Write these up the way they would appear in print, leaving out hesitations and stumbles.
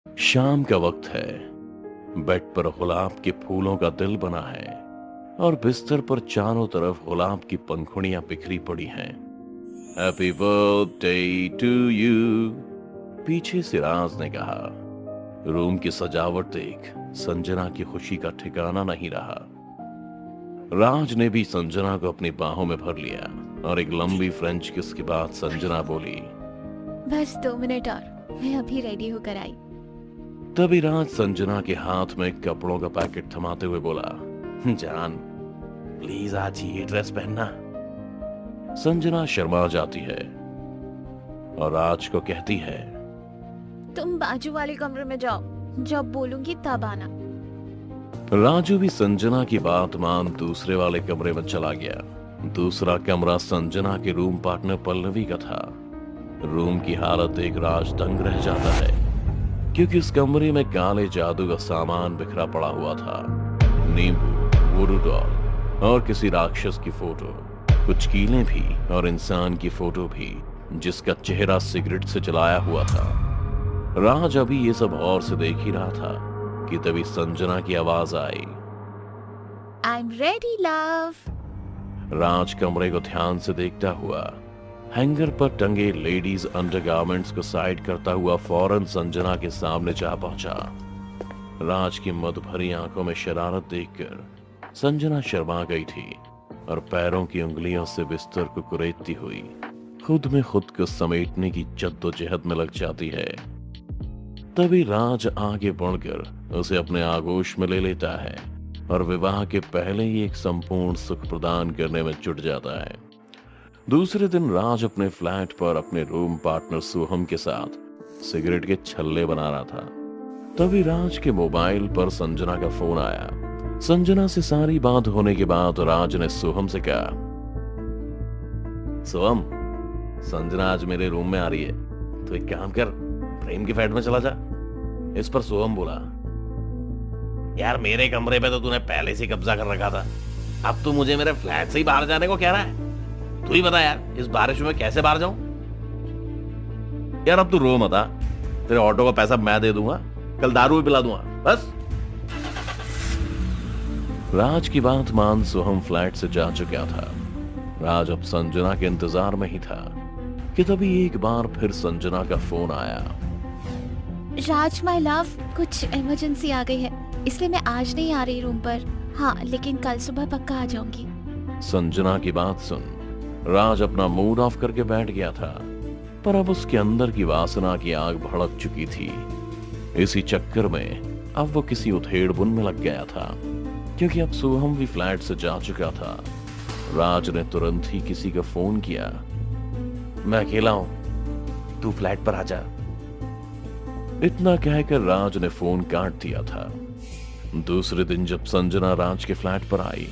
शाम का वक्त है। बेड पर गुलाब के फूलों का दिल बना है और बिस्तर पर चारों तरफ गुलाब की पंखुड़ियां बिखरी पड़ी हैं। हैप्पी बर्थडे टू यू, पीछे से राज ने कहा। रूम की सजावट देख संजना की खुशी का ठिकाना नहीं रहा। राज ने भी संजना को अपनी बाहों में भर लिया और एक लंबी फ्रेंच किस के बाद संजना बोली, बस 2 मिनट और, मैं अभी रेडी होकर आई। तभी राज संजना के हाथ में कपड़ों का पैकेट थमाते हुए बोला, जान प्लीज आज ये ड्रेस पहनना। संजना शर्मा जाती है और राज को कहती है, तुम बाजू वाले कमरे में जाओ, जब बोलूंगी तब आना। राजू भी संजना की बात मान दूसरे वाले कमरे में चला गया। दूसरा कमरा संजना के रूम पार्टनर पल्लवी का था। रूम की हालत देख राज दंग रह जाता है, क्योंकि इस कमरे में काले जादू का सामान बिखरा पड़ा हुआ था। नींबू, वुडू डॉल और किसी राक्षस की फोटो, कुछ कीलें भी और इंसान की फोटो भी जिसका चेहरा सिगरेट से जलाया हुआ था। राज अभी ये सब और से देख ही रहा था कि तभी संजना की आवाज आई, आई एम रेडी लव। राज कमरे को ध्यान से देखता हुआ हैंगर पर टंगे लेडीज अंडरगारमेंट्स को साइड करता हुआ फौरन संजना के सामने जा पहुंचा। राज की मद भरी आंखों में शरारत देखकर संजना शर्मा गई थी और पैरों की उंगलियों से बिस्तर को कुरेदती हुई खुद में खुद को समेटने की जद्दोजहद में लग जाती है। तभी राज आगे बढ़कर उसे अपने आगोश में ले लेता है और विवाह के पहले ही एक संपूर्ण सुख प्रदान करने में जुट जाता है। दूसरे दिन राज अपने फ्लैट पर अपने रूम पार्टनर सोहम के साथ सिगरेट के छल्ले बना रहा था। तभी राज के मोबाइल पर संजना का फोन आया। संजना से सारी बात होने के बाद राज ने सोहम से कहा, सोहम, संजना आज मेरे रूम में आ रही है, तो एक काम कर, प्रेम के फ्लैट में चला जा। इस पर सोहम बोला, यार मेरे कमरे पे तो तूने पहले से कब्जा कर रखा था, अब तू मुझे मेरे फ्लैट से ही बाहर जाने को कह रहा है। तू ही बता यार, इस बारिश में कैसे बाहर जाऊं? यार अब तू रो मत, तेरे ऑटो का पैसा मैं दे दूंगा, कल दारू भी पिला दूंगा, बस। राज की बात मान सोहम फ्लैट से जा चुका था। राज अब संजना के इंतजार में ही था कि तभी एक बार फिर संजना का फोन आया। राज माय लव, कुछ इमरजेंसी आ गई है, इसलिए मैं आज नहीं आ रही रूम पर। हाँ, लेकिन कल सुबह पक्का आ जाऊंगी। संजना की बात सुन राज अपना मूड ऑफ करके बैठ गया था, पर अब उसके अंदर की वासना की आग भड़क चुकी थी। इसी चक्कर में अब वो किसी उधेड़-बुन में लग गया था, क्योंकि अब सोहम भी फ्लैट से जा चुका था। राज ने तुरंत ही किसी का फोन किया, मैं अकेला हूं, तू फ्लैट पर आ जा। इतना कहकर राज ने फोन काट दिया था। दूसरे दिन जब संजना राज के फ्लैट पर आई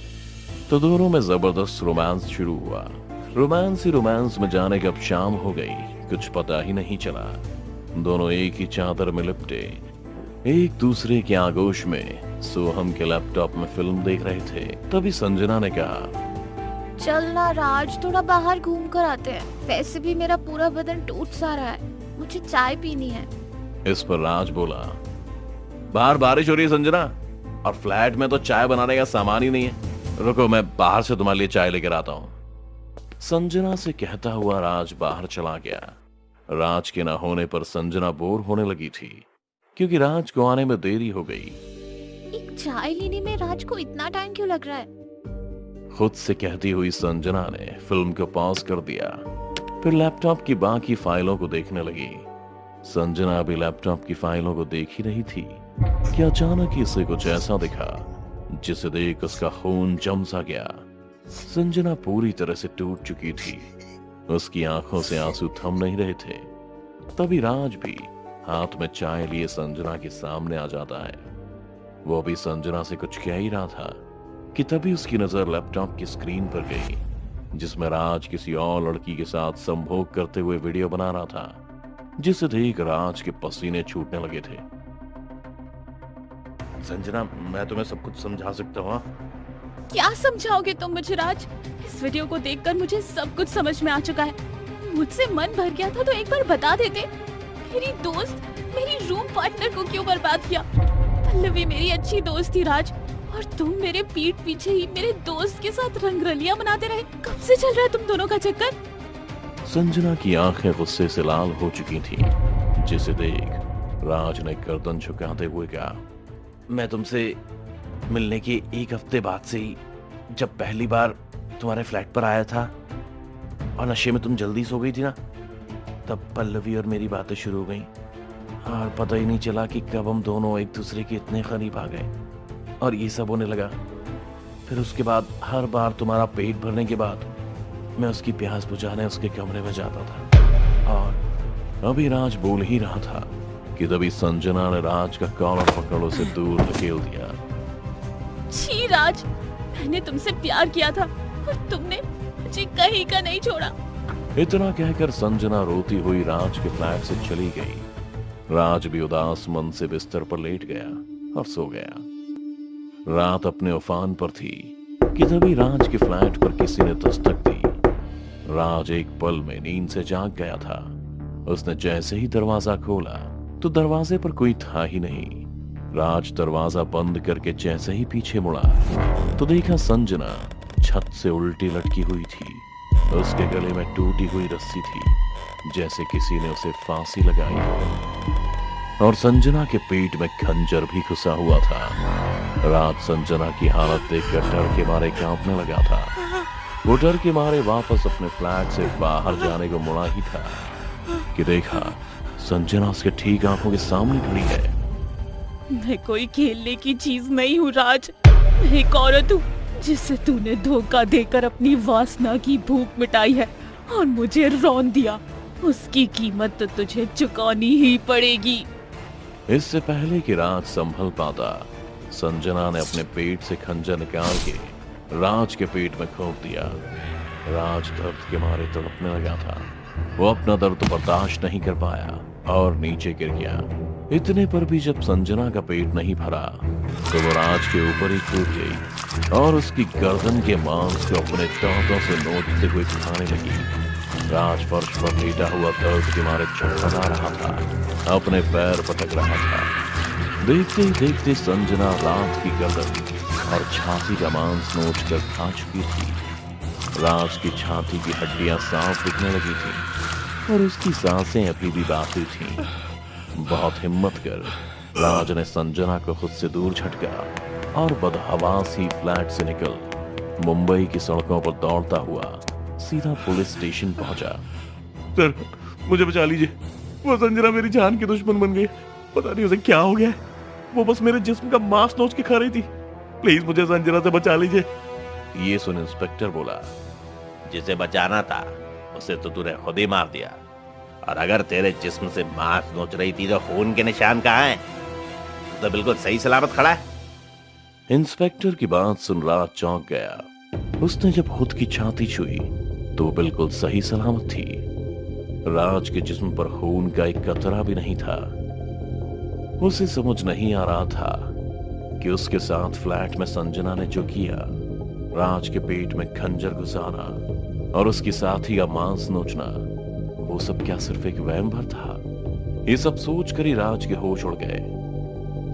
तो दोनों में जबरदस्त रोमांस शुरू हुआ। रोमांस ही रोमांस में जाने कब शाम हो गई कुछ पता ही नहीं चला। दोनों एक ही चादर में लिपटे एक दूसरे के आगोश में सोहम के लैपटॉप में फिल्म देख रहे थे। तभी संजना ने कहा, चलना राज, थोड़ा बाहर घूम कर आते हैं, वैसे भी मेरा पूरा बदन टूट सा रहा है, मुझे चाय पीनी है। इस पर राज बोला, बाहर बारिश हो रही है संजना, और फ्लैट में तो चाय बनाने का सामान ही नहीं है, रुको मैं बाहर से तुम्हारे लिए चाय लेकर आता हूं। संजना से कहता हुआ राज बाहर चला गया। राज के ना होने पर संजना बोर होने लगी थी, क्योंकि राज को आने में देरी हो गई। एक चाय लेने में राज को इतना टाइम क्यों लग रहा है? खुद से कहती हुई संजना ने फिल्म को पॉज कर दिया, फिर लैपटॉप की बाकी फाइलों को देखने लगी। संजना अभी लैपटॉप की फाइलों को देख ही रही थी कि अचानक ही उसे कुछ ऐसा दिखा जिसे देख उसका खून जम सा गया। संजना पूरी तरह से टूट चुकी थी, उसकी आंखों से आंसू थम नहीं रहे थे। तभी राज भी हाथ में चाय लिए संजना के सामने आ जाता है। वो भी संजना से कुछ कह ही रहा था कि तभी उसकी नजर लैपटॉप की स्क्रीन पर गई, जिसमें राज किसी और लड़की के साथ संभोग करते हुए वीडियो बना रहा था, जिसे देख राज के पसीने छूटने लगे थे। संजना, मैं तुम्हें सब कुछ समझा सकता हूँ। क्या समझाओगे तुम मुझे राज? इस वीडियो को देखकर मुझे सब कुछ समझ में आ चुका है। मुझसे मन भर गया था तो एक बार बता देते। मेरी दोस्त मेरी रूम पार्टनर को क्यों बर्बाद किया? पल्लवी मेरी अच्छी दोस्त थी राज, और तुम मेरे पीठ पीछे ही मेरे दोस्त के साथ रंगरलियां मनाते रहे। कब से चल रहा है तुम दोनों का चक्कर? संजना की आंखें गुस्से से लाल हो चुकी थीं, जिसे देख राज ने गर्दन झुकाते हुए कहा, मैं तुमसे मिलने के एक हफ्ते बाद से ही, जब पहली बार तुम्हारे फ्लैट पर आया था और नशे में तुम जल्दी सो गई थी ना, तब पल्लवी और मेरी बातें शुरू हो गई और पता ही नहीं चला कि कब हम दोनों एक दूसरे के इतने करीब आ गए और ये सब होने लगा। फिर उसके बाद हर बार तुम्हारा पेट भरने के बाद मैं उसकी प्यास बुझाने उसके कमरे में जाता था। और अभी राज बोल ही रहा था कि तभी संजना ने राज का कॉलर पकड़ उसे दूर धकेल दिया। छी राज, मैंने तुमसे प्यार किया था और तुमने मुझे कहीं का नहीं छोड़ा। इतना कहकर संजना रोती हुई राज के फ्लैट से चली गई। राज भी उदास मन से बिस्तर पर लेट गया और सो गया। रात अपने उफान पर थी कि तभी राज के फ्लैट पर किसी ने दस्तक दी। राज एक पल में नींद से जाग गया था। उसने जैसे ही दरवाजा खोला तो दरवाजे पर कोई था ही नहीं। राज दरवाजा बंद करके जैसे ही पीछे मुड़ा तो देखा संजना छत से उल्टी लटकी हुई थी। उसके गले में टूटी हुई रस्सी थी, जैसे किसी ने उसे फांसी लगाई हो, और संजना के पेट में खंजर भी घुसा हुआ था। राज संजना की हालत देखकर डर के मारे कांपने लगा था। वो डर के मारे वापस अपने फ्लैट से बाहर जाने को मुड़ा ही था कि देखा संजना उसके ठीक आंखों के सामने खड़ी है। मैं कोई खेलने की चीज नहीं हूँ राज, मैं एक औरत हूँ जिसे तूने धोखा देकर अपनी वासना की भूख मिटाई है और मुझे रौंद दिया। उसकी कीमत तो तुझे चुकानी ही पड़ेगी। इससे पहले कि राज संभल पाता, संजना ने अपने पेट से खंजर निकाल के राज के पेट में घोंप दिया। राज दर्द के मारे तड़पने लगा था। वो अपना दर्द बर्दाश्त नहीं कर पाया और नीचे गिर गया। इतने पर भी जब संजना का पेट नहीं भरा तो वो राज के ऊपर ही कूद गई और उसकी गर्दन के मांस को अपने दांतों से नोचते हुए खाने लगी। राज फर्श पर लेटा हुआ दर्द के मारे छटपटा रहा था, अपने पैर पटक रहा था। देखते ही देखते संजना राज की गर्दन और छाती का मांस नोच कर खा चुकी थी। राज की छाती की हड्डियां साफ दिखने लगी थी और उसकी सांसें अभी भी बाकी थीं। बहुत हिम्मत कर राज ने संजना को खुद से दूर झटका और बदहवास ही फ्लैट से निकल मुंबई की सड़कों पर दौड़ता हुआ सीधा पुलिस स्टेशन पहुंचा। सर, मुझे बचा लीजिए। वो संजना मेरी जान की दुश्मन बन गई। पता नहीं उसे क्या हो गया है। वो बस मेरे जिस्म का मांस नोच के खा रही थी। प्लीज मुझे संजना से बचा लीजिए। ये सुन इंस्पेक्टर बोला, जिसे बचाना था उसे तो तूने खुद ही मार दिया, और अगर तेरे जिस्म से मांस नोच रही थी तो खून के निशान कहाँ हैं? तो बिल्कुल सही सलामत खड़ा है। इंस्पेक्टर की बात सुन राज चौंक गया। उसने जब खुद की छाती छुई तो वो बिल्कुल सही सलामत थी। राज के जिस्म पर खून का एक कतरा भी नहीं था। उसे समझ नहीं आ रहा था कि उसके साथ फ्लैट में संजना ने जो किया, राज के पेट में खंजर घुसाना और उसकी साथी का मांस नोचना, वो सब क्या सिर्फ एक वहम भर था? ये सब सोच कर ही राज के होश उड़ गए।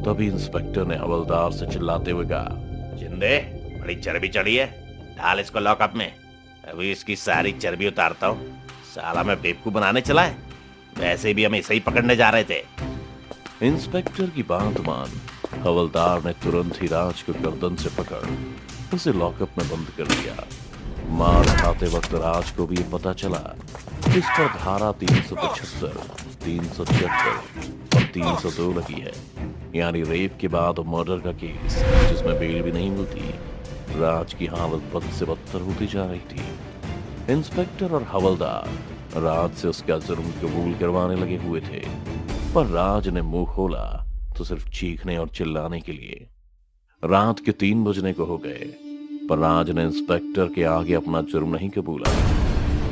तभी इंस्पेक्टर ने हवलदार से चिल्लाते हुए कहा, जिंदे, बड़ी चर्बी चढ़ी है, डाल इसको लॉकअप में। अभी इसकी सारी चर्बी उतारता हूँ। साला मैं बेवकूफ बनाने चला है, वैसे भी हम इसे ही पकड़ने जा रहे थे। इंस्पेक्टर की बात मान हवलदार ने तुरंत ही राज को गर्दन से पकड़ उसे लॉकअप में बंद कर दिया। मार खाते वक्त राज को भी ये पता चला कि इस पर धारा 375, 376 और 302 लगी है, यानी रेप के बाद मर्डर का केस, जिसमें बेल भी नहीं मिलती। राज की हालत बद से बदतर होती जा रही थी। इंस्पेक्टर और हवलदार राज से उसका जुर्म कबूल करवाने लगे हुए थे, पर राज ने मुंह खोला तो सिर्फ चीखने और चिल्लाने के लिए। रात के 3 बजने को हो गए, पर राज ने इंस्पेक्टर के आगे अपना जुर्म नहीं कबूला।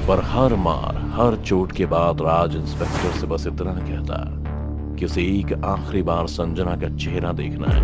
पर हर मार, हर चोट के बाद राज इंस्पेक्टर से बस इतना कहता कि उसे एक आखिरी बार संजना का चेहरा देखना है।